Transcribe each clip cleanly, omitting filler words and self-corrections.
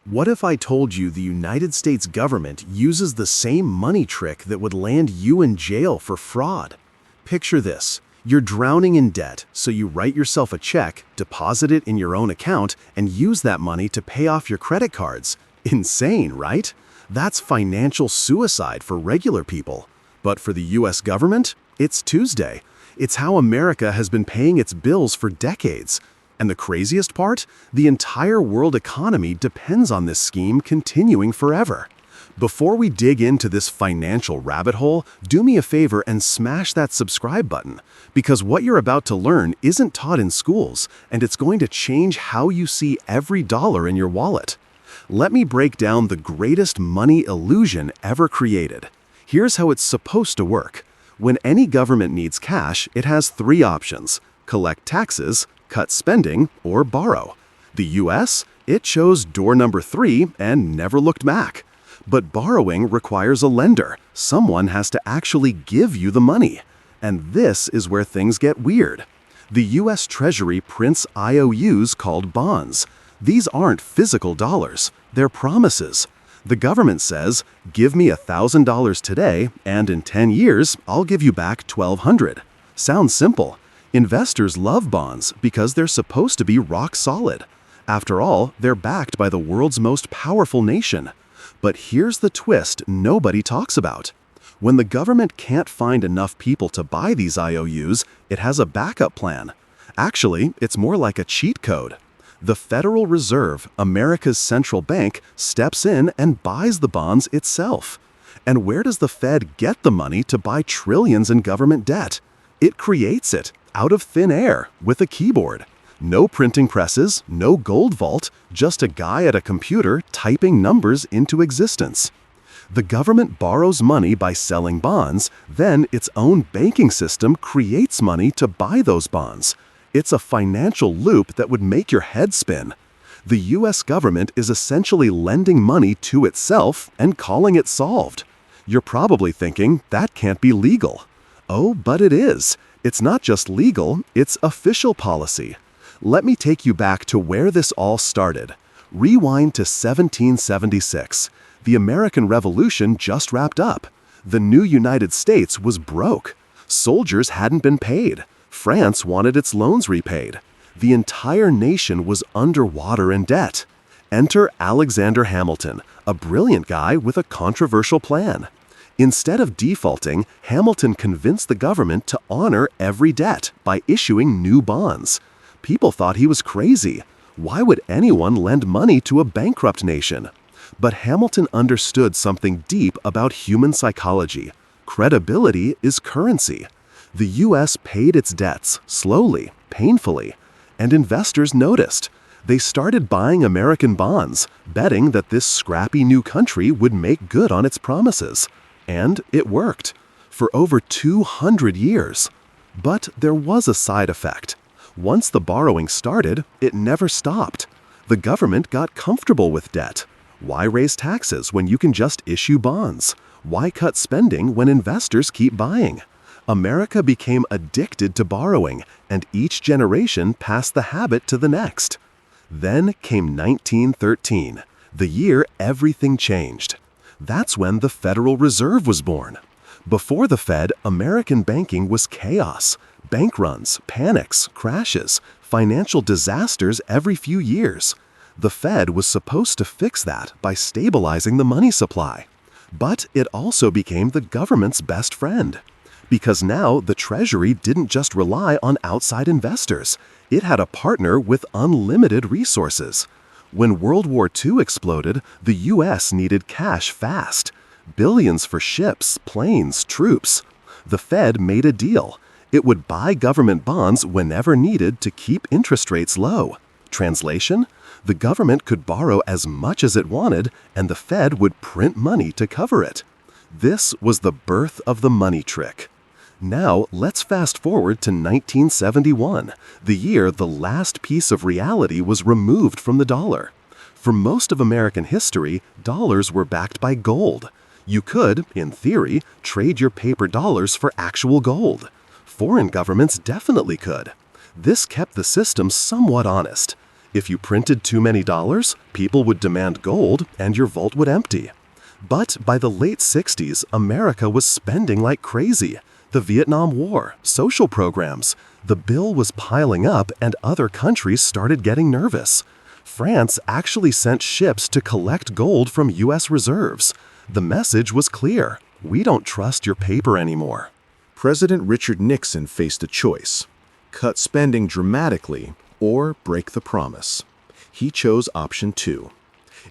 What if I told you the United States government uses the same money trick that would land you in jail for fraud? Picture this. You're drowning in debt, so you write yourself a check, deposit it in your own account, and use that money to pay off your credit cards. Insane, right? That's financial suicide for regular people. But for the US government, it's Tuesday. It's how America has been paying its bills for decades. And the craziest part? The entire world economy depends on this scheme continuing forever. Before we dig into this financial rabbit hole, do me a favor and smash that subscribe button, because what you're about to learn isn't taught in schools, and it's going to change how you see every dollar in your wallet. Let me break down the greatest money illusion ever created. Here's how it's supposed to work. When any government needs cash, it has three options: collect taxes, cut spending, or borrow. The US? It chose door number 3 and never looked back. But borrowing requires a lender. Someone has to actually give you the money. And this is where things get weird. The US Treasury prints IOUs called bonds. These aren't physical dollars, they're promises. The government says, give me $1,000 today, and in 10 years, I'll give you back $1,200. Sounds simple. Investors love bonds because they're supposed to be rock solid. After all, they're backed by the world's most powerful nation. But here's the twist nobody talks about. When the government can't find enough people to buy these IOUs, it has a backup plan. Actually, it's more like a cheat code. The Federal Reserve, America's central bank, steps in and buys the bonds itself. And where does the Fed get the money to buy trillions in government debt? It creates it, out of thin air, with a keyboard. No printing presses, no gold vault, just a guy at a computer typing numbers into existence. The government borrows money by selling bonds, then its own banking system creates money to buy those bonds. It's a financial loop that would make your head spin. The US government is essentially lending money to itself and calling it solved. You're probably thinking, that can't be legal. Oh, but it is. It's not just legal, it's official policy. Let me take you back to where this all started. Rewind to 1776. The American Revolution just wrapped up. The new United States was broke. Soldiers hadn't been paid. France wanted its loans repaid. The entire nation was underwater in debt. Enter Alexander Hamilton, a brilliant guy with a controversial plan. Instead of defaulting, Hamilton convinced the government to honor every debt by issuing new bonds. People thought he was crazy. Why would anyone lend money to a bankrupt nation? But Hamilton understood something deep about human psychology. Credibility is currency. The US paid its debts, slowly, painfully, and investors noticed. They started buying American bonds, betting that this scrappy new country would make good on its promises. And it worked, for over 200 years. But there was a side effect. Once the borrowing started, it never stopped. The government got comfortable with debt. Why raise taxes when you can just issue bonds? Why cut spending when investors keep buying? America became addicted to borrowing, and each generation passed the habit to the next. Then came 1913, the year everything changed. That's when the Federal Reserve was born. Before the Fed, American banking was chaos. Bank runs, panics, crashes, financial disasters every few years. The Fed was supposed to fix that by stabilizing the money supply. But it also became the government's best friend. Because now the Treasury didn't just rely on outside investors. It had a partner with unlimited resources. When World War II exploded, the US needed cash fast. Billions for ships, planes, troops. The Fed made a deal. It would buy government bonds whenever needed to keep interest rates low. Translation? The government could borrow as much as it wanted, and the Fed would print money to cover it. This was the birth of the money trick. Now, let's fast forward to 1971, the year the last piece of reality was removed from the dollar. For most of American history, dollars were backed by gold. You could, in theory, trade your paper dollars for actual gold. Foreign governments definitely could. This kept the system somewhat honest. If you printed too many dollars, people would demand gold and your vault would empty. But by the late 60s, America was spending like crazy. The Vietnam War, social programs. The bill was piling up and other countries started getting nervous. France actually sent ships to collect gold from U.S. reserves. The message was clear: we don't trust your paper anymore. President Richard Nixon faced a choice: cut spending dramatically or break the promise. He chose option 2.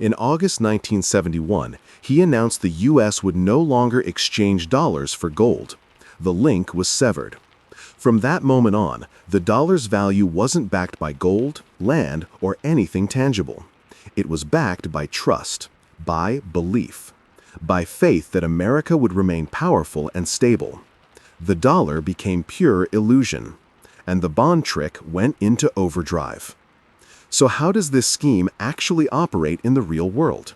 In August 1971, he announced the U.S. would no longer exchange dollars for gold. The link was severed. From that moment on, the dollar's value wasn't backed by gold, land, or anything tangible. It was backed by trust, by belief, by faith that America would remain powerful and stable. The dollar became pure illusion, and the bond trick went into overdrive. So how does this scheme actually operate in the real world?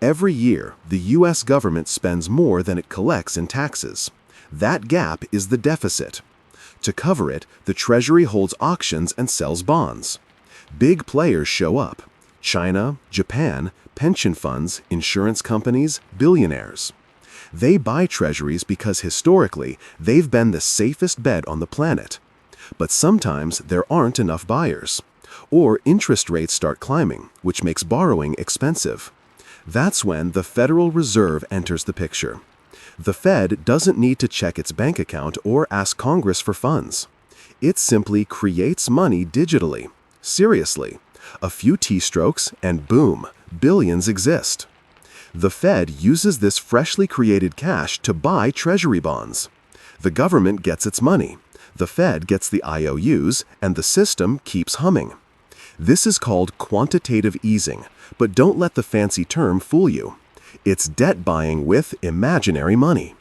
Every year, the U.S. government spends more than it collects in taxes. That gap is the deficit. To cover it, the Treasury holds auctions and sells bonds. Big players show up: China, Japan, pension funds, insurance companies, billionaires. They buy treasuries because historically they've been the safest bet on the planet. But sometimes there aren't enough buyers, or interest rates start climbing, which makes borrowing expensive. That's when the Federal Reserve enters the picture. The Fed doesn't need to check its bank account or ask Congress for funds. It simply creates money digitally. Seriously, a few keystrokes and boom, billions exist. The Fed uses this freshly created cash to buy Treasury bonds. The government gets its money, the Fed gets the IOUs, and the system keeps humming. This is called quantitative easing, but don't let the fancy term fool you. It's debt buying with imaginary money.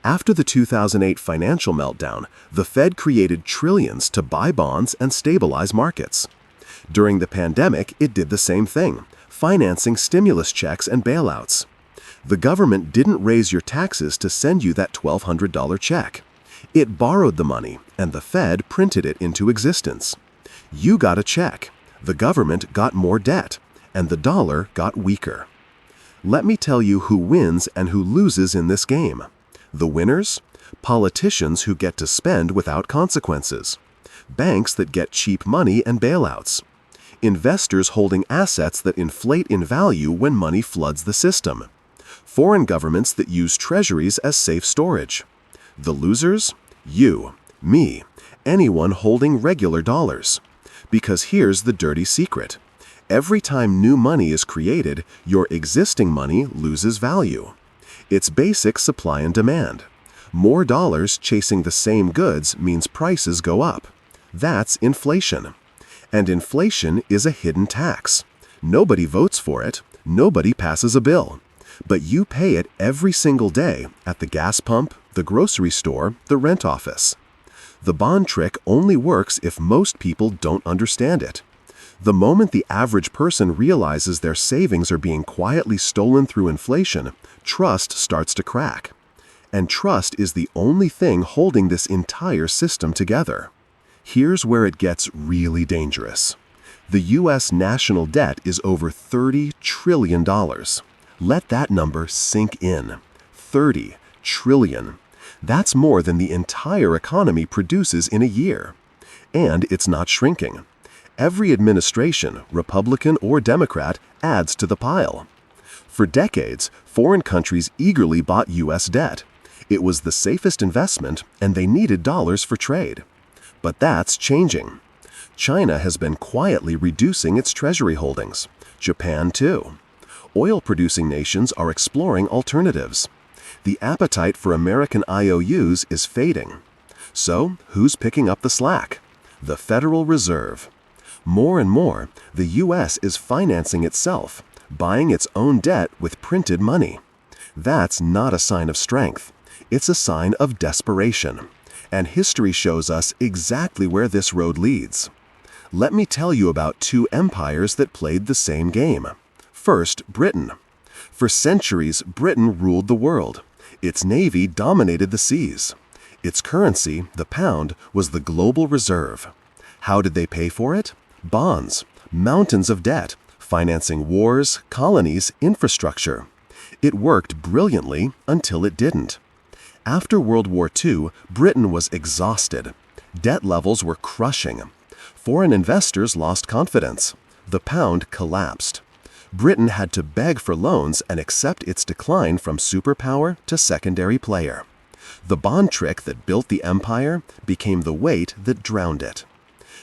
After the 2008 financial meltdown, the Fed created trillions to buy bonds and stabilize markets. During the pandemic, it did the same thing, financing stimulus checks and bailouts. The government didn't raise your taxes to send you that $1,200 check. It borrowed the money, and the Fed printed it into existence. You got a check, the government got more debt, and the dollar got weaker. Let me tell you who wins and who loses in this game. The winners? Politicians who get to spend without consequences. Banks that get cheap money and bailouts. Investors holding assets that inflate in value when money floods the system. Foreign governments that use treasuries as safe storage. The losers? You, me, anyone holding regular dollars. Because here's the dirty secret. Every time new money is created, your existing money loses value. It's basic supply and demand. More dollars chasing the same goods means prices go up. That's inflation. And inflation is a hidden tax. Nobody votes for it, nobody passes a bill. But you pay it every single day at the gas pump, the grocery store, the rent office. The bond trick only works if most people don't understand it. The moment the average person realizes their savings are being quietly stolen through inflation, trust starts to crack. And trust is the only thing holding this entire system together. Here's where it gets really dangerous. The U.S. national debt is over $30 trillion. Let that number sink in. 30 trillion. That's more than the entire economy produces in a year. And it's not shrinking. Every administration, Republican or Democrat, adds to the pile. For decades, foreign countries eagerly bought U.S. debt. It was the safest investment, and they needed dollars for trade. But that's changing. China has been quietly reducing its treasury holdings. Japan, too. Oil-producing nations are exploring alternatives. The appetite for American IOUs is fading. So, who's picking up the slack? The Federal Reserve. More and more, the U.S. is financing itself, buying its own debt with printed money. That's not a sign of strength. It's a sign of desperation. And history shows us exactly where this road leads. Let me tell you about two empires that played the same game. First, Britain. For centuries, Britain ruled the world. Its navy dominated the seas. Its currency, the pound, was the global reserve. How did they pay for it? Bonds. Mountains of debt, financing wars, colonies, infrastructure. It worked brilliantly until it didn't. After World War II, Britain was exhausted. Debt levels were crushing. Foreign investors lost confidence. The pound collapsed. Britain had to beg for loans and accept its decline from superpower to secondary player. The bond trick that built the empire became the weight that drowned it.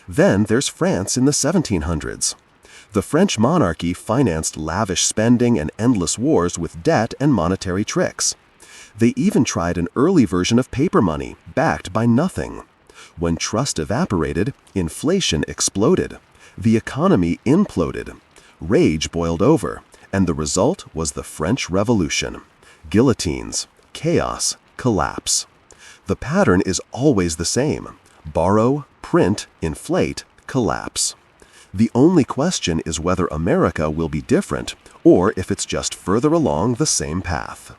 Then there's France in the 1700s. The French monarchy financed lavish spending and endless wars with debt and monetary tricks. They even tried an early version of paper money, backed by nothing. When trust evaporated, inflation exploded. The economy imploded. Rage boiled over, and the result was the French Revolution. Guillotines, chaos, collapse. The pattern is always the same. Borrow, print, inflate, collapse. The only question is whether America will be different, or if it's just further along the same path.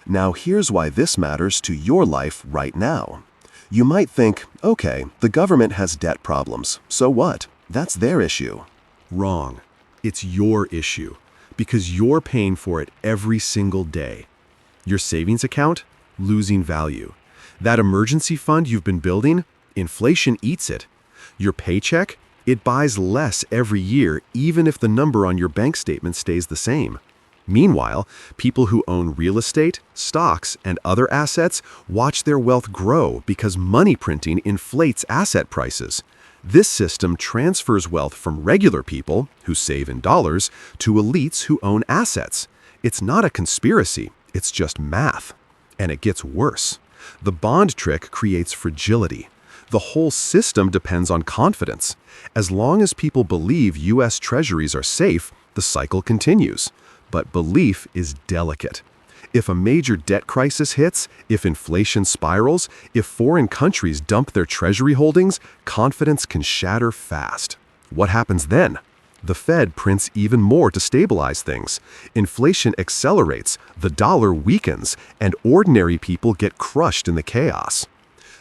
Now here's why this matters to your life right now. You might think, okay, the government has debt problems, so what? That's their issue. Wrong. It's your issue, because you're paying for it every single day. Your savings account? Losing value. That emergency fund you've been building? Inflation eats it. Your paycheck? It buys less every year, even if the number on your bank statement stays the same. Meanwhile, people who own real estate, stocks, and other assets watch their wealth grow because money printing inflates asset prices. This system transfers wealth from regular people, who save in dollars, to elites who own assets. It's not a conspiracy, it's just math. And it gets worse. The bond trick creates fragility. The whole system depends on confidence. As long as people believe U.S. Treasuries are safe, the cycle continues. But belief is delicate. If a major debt crisis hits, if inflation spirals, if foreign countries dump their treasury holdings, confidence can shatter fast. What happens then? The Fed prints even more to stabilize things. Inflation accelerates, the dollar weakens, and ordinary people get crushed in the chaos.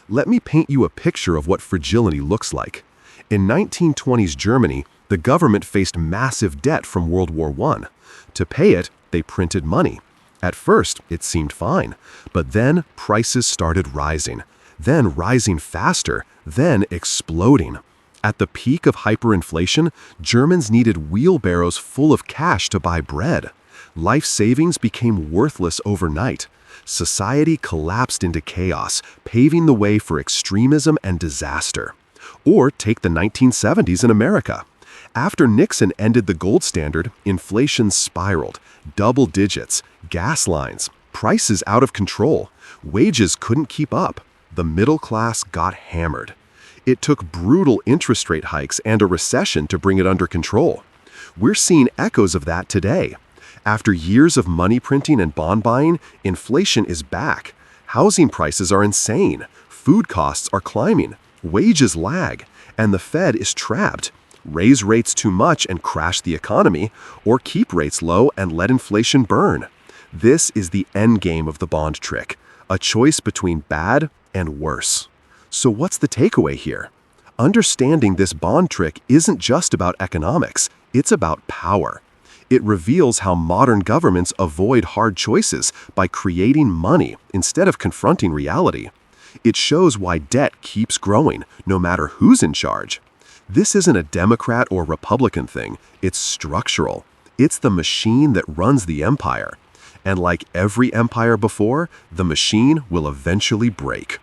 Let me paint you a picture of what fragility looks like. In 1920s Germany, the government faced massive debt from World War I. To pay it, they printed money. At first, it seemed fine, but then prices started rising, then rising faster, then exploding. At the peak of hyperinflation, Germans needed wheelbarrows full of cash to buy bread. Life savings became worthless overnight. Society collapsed into chaos, paving the way for extremism and disaster. Or take the 1970s in America. After Nixon ended the gold standard, inflation spiraled, double digits, gas lines, prices out of control. Wages couldn't keep up. The middle class got hammered. It took brutal interest rate hikes and a recession to bring it under control. We're seeing echoes of that today. After years of money printing and bond buying, inflation is back. Housing prices are insane. Food costs are climbing. Wages lag. And the Fed is trapped. Raise rates too much and crash the economy, or keep rates low and let inflation burn. This is the end game of the bond trick, a choice between bad and worse. So what's the takeaway here? Understanding this bond trick isn't just about economics, it's about power. It reveals how modern governments avoid hard choices by creating money instead of confronting reality. It shows why debt keeps growing, no matter who's in charge. This isn't a Democrat or Republican thing, it's structural. It's the machine that runs the empire. And like every empire before, the machine will eventually break.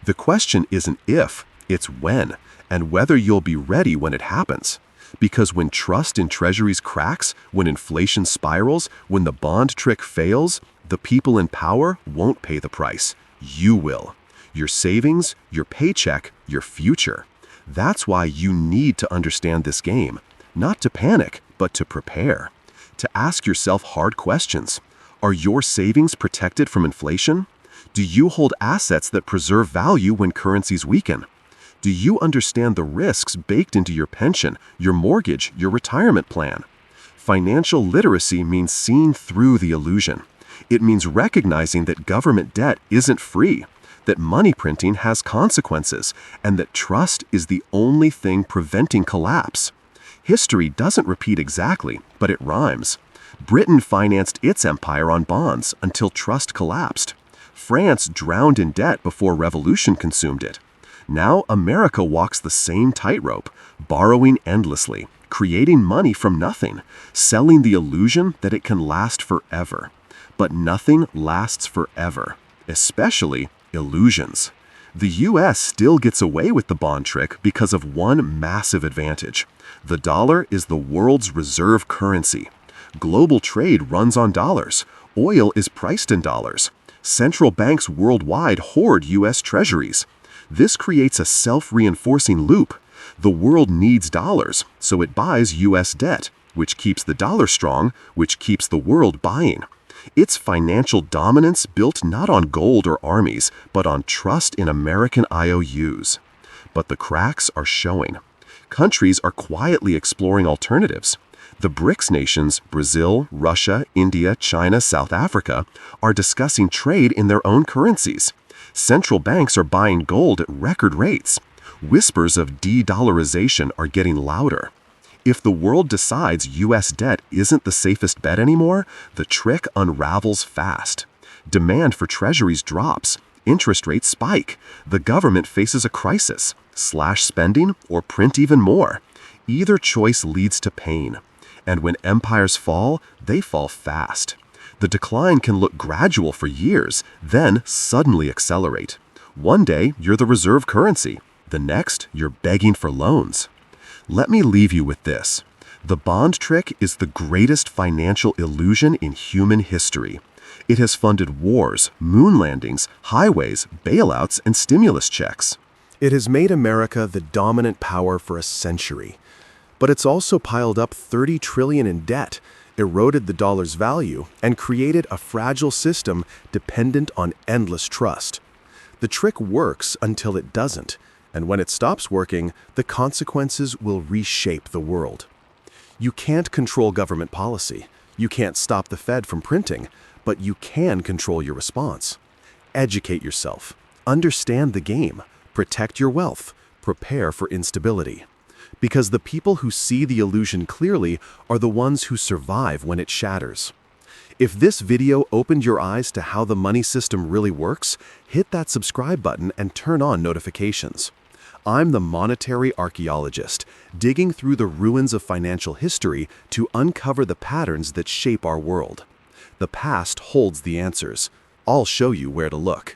The question isn't if, it's when, and whether you'll be ready when it happens. Because when trust in treasuries cracks, when inflation spirals, when the bond trick fails, the people in power won't pay the price. You will. Your savings, your paycheck, your future. That's why you need to understand this game, not to panic, but to prepare. To ask yourself hard questions. Are your savings protected from inflation? Do you hold assets that preserve value when currencies weaken? Do you understand the risks baked into your pension, your mortgage, your retirement plan? Financial literacy means seeing through the illusion. It means recognizing that government debt isn't free, that money printing has consequences, and that trust is the only thing preventing collapse. History doesn't repeat exactly, but it rhymes. Britain financed its empire on bonds until trust collapsed. France drowned in debt before revolution consumed it. Now America walks the same tightrope, borrowing endlessly, creating money from nothing, selling the illusion that it can last forever. But nothing lasts forever, especially illusions. The US still gets away with the bond trick because of one massive advantage. The dollar is the world's reserve currency. Global trade runs on dollars. Oil is priced in dollars. Central banks worldwide hoard US treasuries. This creates a self-reinforcing loop. The world needs dollars, so it buys US debt, which keeps the dollar strong, which keeps the world buying. It's financial dominance built not on gold or armies, but on trust in American IOUs. But the cracks are showing. Countries are quietly exploring alternatives. The BRICS nations, Brazil, Russia, India, China, South Africa, are discussing trade in their own currencies. Central banks are buying gold at record rates. Whispers of de-dollarization are getting louder. If the world decides US debt isn't the safest bet anymore, the trick unravels fast. Demand for treasuries drops. Interest rates spike. The government faces a crisis. Slash spending or print even more. Either choice leads to pain. And when empires fall, they fall fast. The decline can look gradual for years, then suddenly accelerate. One day, you're the reserve currency. The next, you're begging for loans. Let me leave you with this. The bond trick is the greatest financial illusion in human history. It has funded wars, moon landings, highways, bailouts, and stimulus checks. It has made America the dominant power for a century. But it's also piled up $30 trillion in debt, eroded the dollar's value, and created a fragile system dependent on endless trust. The trick works until it doesn't. And when it stops working, the consequences will reshape the world. You can't control government policy. You can't stop the Fed from printing, but you can control your response. Educate yourself. Understand the game. Protect your wealth. Prepare for instability. Because the people who see the illusion clearly are the ones who survive when it shatters. If this video opened your eyes to how the money system really works, hit that subscribe button and turn on notifications. I'm the monetary archaeologist, digging through the ruins of financial history to uncover the patterns that shape our world. The past holds the answers. I'll show you where to look.